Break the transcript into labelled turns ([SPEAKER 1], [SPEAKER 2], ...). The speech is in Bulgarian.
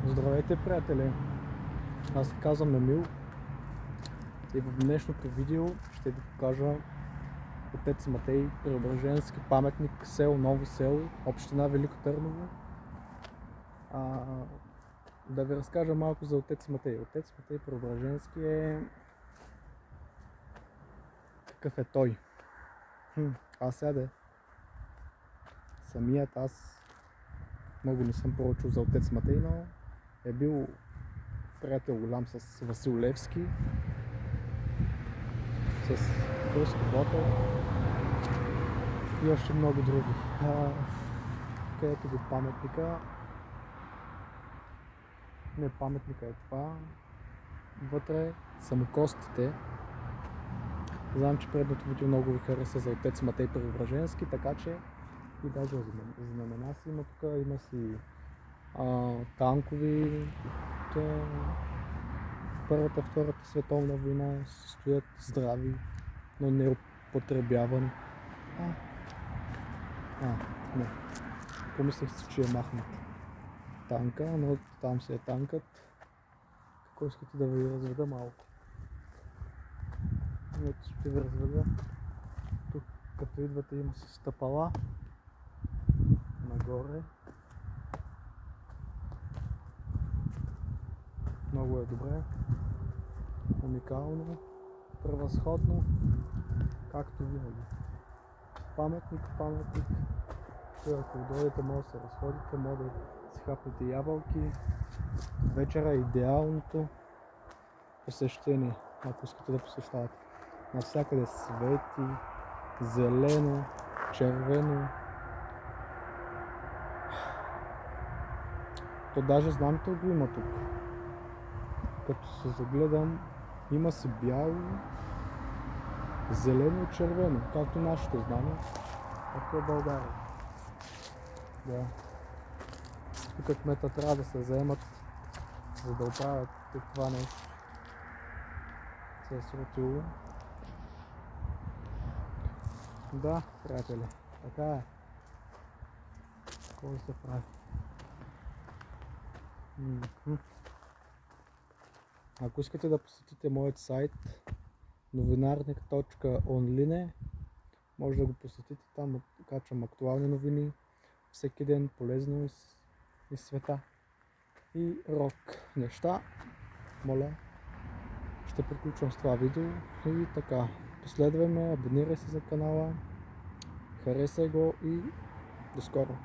[SPEAKER 1] Здравейте, приятели! Аз се казвам Емил и в днешното видео ще ви покажа Отец Матей, Преображенски паметник, село Ново село, община Велико Търново. Да ви разкажа малко за Отец Матей. Отец Матей Преображенски е... Какъв е той? Аз самият аз много не съм прочул за Отец Матей, но е бил приятел голям с Васил Левски, с Кръстю Ботев и още много други. Където го паметника, не паметника е това, вътре самокостите. Знам, че предното видео много ви хареса за Отец Матей Преображенски, така че и даже знамена си има тук, има си танкови от Първата, Втората световна война, стоят здрави, но не употребявани. Не. Помислих си, че е махнат танка, но там си е танкът. Какво искате да ви разведа малко? Ето ще ви разведа. Тук като идвате има си стъпала нагоре. Много е добре, уникално, превъзходно, както винаги. Паметник. Ако дойдете, може да се разходите, може да си хапнете ябълки. Вечера е идеалното посещение, ако искате да посещавате. Навсякъде свети, зелено, червено. То даже знамето го има тук. Като се загледам, има си бяло, зелено и червено, както нашето знаме, както е България. Да. Тук кмета трябва да се заемат, за да оправят това нещо. Се е срутило. Да, приятели, така е. Какво се прави? Ако искате да посетите моят сайт novinarnik.online, може да го посетите, там качвам актуални новини всеки ден, полезно из света и рок неща. Моля, ще приключвам с това видео и така, последвай ме, абонирай се за канала, харесай го и до скоро!